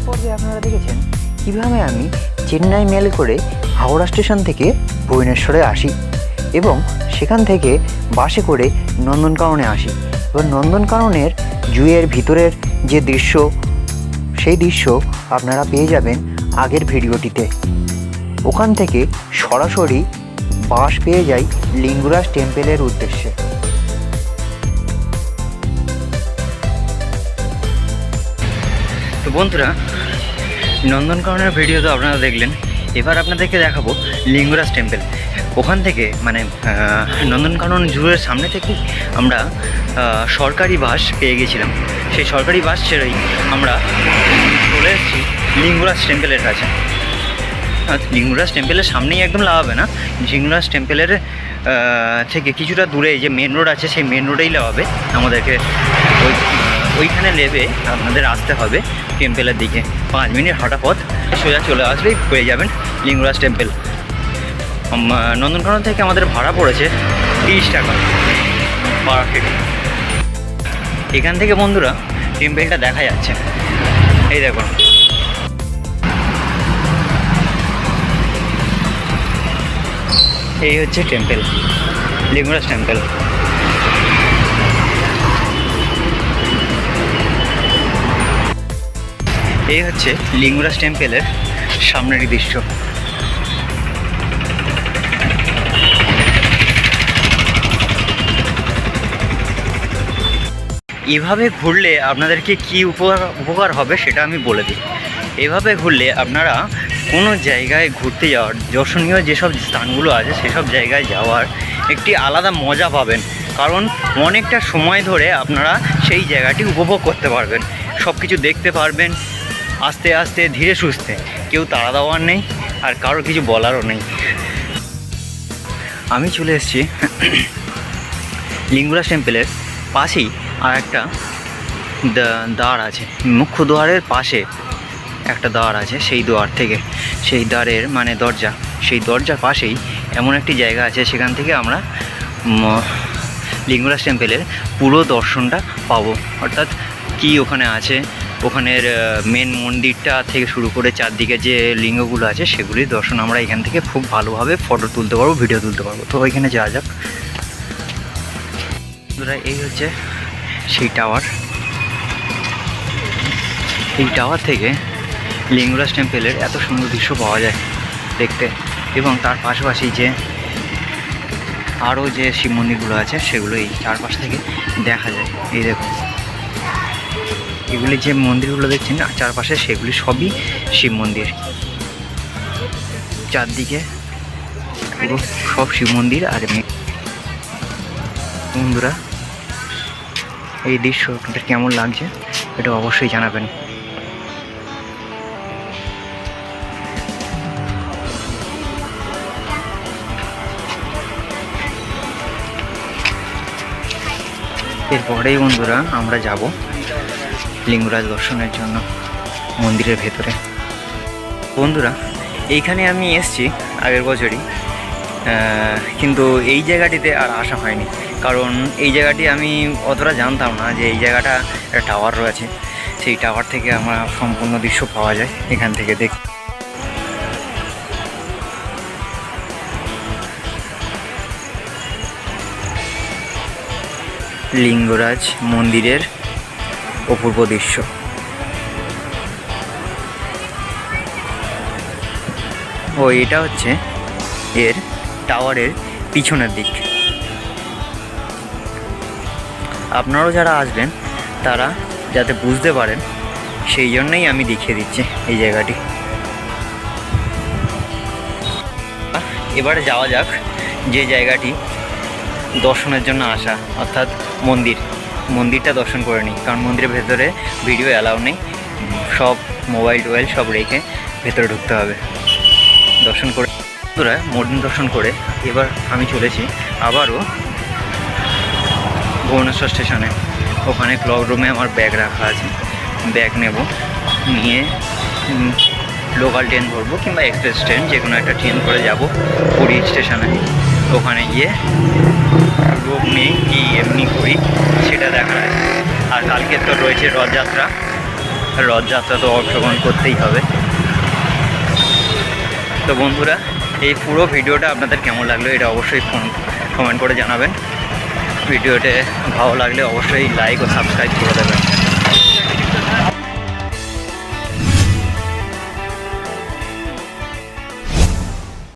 পর্বে আপনারা দেখেছেন কীভাবে আমি চেন্নাই মেল করে হাওড়া স্টেশন থেকে ভুবনেশ্বরে আসি এবং সেখান থেকে বাসে করে নন্দনকাননে আসি। এবার নন্দনকাননের জুয়ের ভিতরের যে দৃশ্য, সেই দৃশ্য আপনারা পেয়ে যাবেন আগের ভিডিওটিতে। ওখান থেকে সরাসরি বাস পেয়ে যাই লিঙ্গরাজ টেম্পেলের উদ্দেশ্যে। তো বন্ধুরা, নন্দনকাননের ভিডিও তো আপনারা দেখলেন, এবার আপনাদেরকে দেখাবো লিঙ্গরাজ টেম্পল। ওখান থেকে মানে নন্দনকানন জুয়ের সামনে থেকে আমরা সরকারি বাস পেয়ে গেছিলাম। সেই সরকারি বাস ছেড়েই আমরা চলে এসেছি লিঙ্গরাজ টেম্পলের কাছে। লিঙ্গরাজ টেম্পলের সামনেই একদম লাগাবে না, লিঙ্গরাজ টেম্পলের থেকে কিছুটা দূরে যে মেন রোড আছে সেই মেন রোডেই লাগাবে আমাদেরকে। ওইখানে নেবে আপনাদের আসতে হবে টেম্পলের দিকে। 5 মিনিট হাঁটা পথ, সোজা চলে আসলেই পেয়ে যাবেন লিঙ্গরাজ টেম্পল। নন্দনকানন থেকে আমাদের ভাড়া পড়েছে 30 টাকা পার হেড। এখান থেকে বন্ধুরা টেম্পলটা দেখা যাচ্ছে, এই দেখুন। এই হচ্ছে টেম্পল, লিঙ্গরাজ টেম্পল। এই হচ্ছে লিঙ্গরাজ টেম্পলের সামনের দৃশ্য। এভাবে ঘুরলে আপনাদেরকে কি উপকার হবে সেটা আমি বলে দিই। এভাবে ঘুরলে আপনারা কোনো জায়গায় ঘুরতে যাওয়ার, দর্শনীয় যেসব স্থানগুলো আছে সেসব জায়গায় যাওয়ার একটি আলাদা মজা পাবেন। কারণ অনেকটা সময় ধরে আপনারা সেই জায়গাটি উপভোগ করতে পারবেন, সব কিছু দেখতে পারবেন আস্তে আস্তে ধীরে সুস্থে। কেউ তাড়া দেওয়ার নেই আর কারোর কিছু বলারও নেই। আমি চলে এসেছি লিঙ্গরাজ টেম্পলের পাশেই আর একটা দ্বার আছে, মুখ্য দ্বারের পাশে একটা দ্বার আছে। সেই দ্বার থেকে, সেই দ্বারের মানে দরজা, সেই দরজার পাশেই এমন একটি জায়গা আছে, সেখান থেকে আমরা লিঙ্গরাজ টেম্পলের পুরো দর্শনটা পাবো। অর্থাৎ কি ওখানে আছে, ওখানের মেন মন্দিরটা থেকে শুরু করে চারদিকে যে লিঙ্গগুলো আছে সেগুলির দর্শন আমরা এখান থেকে খুব ভালোভাবে ফটো তুলতে পারবো, ভিডিও তুলতে পারবো। তো ওইখানে যাওয়া যাক। এই হচ্ছে সেই টাওয়ার। এই টাওয়ার থেকে লিঙ্গরাজ টেম্পলের এত সুন্দর দৃশ্য পাওয়া যায় দেখতে, এবং তার পাশাপাশি যে আরও যে শিব মন্দিরগুলো আছে সেগুলো এই চারপাশ থেকে দেখা যায়। এই দেখুন, এগুলি যে মন্দিরগুলো দেখছেন না চারপাশে, সেগুলি সবই শিব মন্দির। চারদিকে পুরো সব শিব মন্দির। আর বন্ধুরা, এই দৃশ্য আপনাদের কেমন লাগছে এটা অবশ্যই জানাবেন। এরপরেই বন্ধুরা আমরা যাব লিঙ্গরাজ দর্শনের জন্য মন্দিরের ভেতরে। বন্ধুরা, এইখানে আমি এসেছি আগের বছরই, কিন্তু এই জায়গাটিতে আর আসা হয়নি। কারণ এই জায়গাটি আমি অতটা জানতাম না যে এই জায়গাটা একটা টাওয়ার রয়েছে। সেই টাওয়ার থেকে আমরা সম্পূর্ণ দৃশ্য পাওয়া যায় এখান থেকে দেখ। লিঙ্গরাজ মন্দিরের অপূর্ব দৃশ্য। ও এটা হচ্ছে এর টাওয়ারের পিছনের দিক। আপনারাও যারা আসবেন তারা যাতে বুঝতে পারেন সেই জন্যই আমি দেখিয়ে দিচ্ছি এই জায়গাটি। এবারে যাওয়া যাক যে জায়গাটি দর্শনের জন্য আসা, অর্থাৎ মন্দিরটা দর্শন করে নিই। কারণ মন্দিরের ভেতরে ভিডিও অ্যালাউ নেই, সব মোবাইল টোবাইল সব রেখে ভেতরে ঢুকতে হবে। দর্শন করে মন্দির দর্শন করে এবার আমি চলেছি আবারও ভুবনেশ্বর স্টেশনে। ওখানে ক্লক রুমে আমার ব্যাগ রাখা আছে, ব্যাগ নেব, নিয়ে লোকাল ট্রেন ধরবো কিংবা এক্সপ্রেস ট্রেন, যে কোনো একটা ট্রেন করে যাব পুরী স্টেশনে। ওখানে গিয়ে রোগ নেই কি এমনি করি সেটা দেখা যায়। আর কালকে তো রয়েছে রথযাত্রা, রথযাত্রা তো অংশগ্রহণ করতেই হবে। তো বন্ধুরা, এই পুরো ভিডিওটা আপনাদের কেমন লাগলো এটা অবশ্যই কমেন্ট করে জানাবেন। ভিডিওতে ভালো লাগলে অবশ্যই লাইক ও সাবস্ক্রাইব করে দেবেন।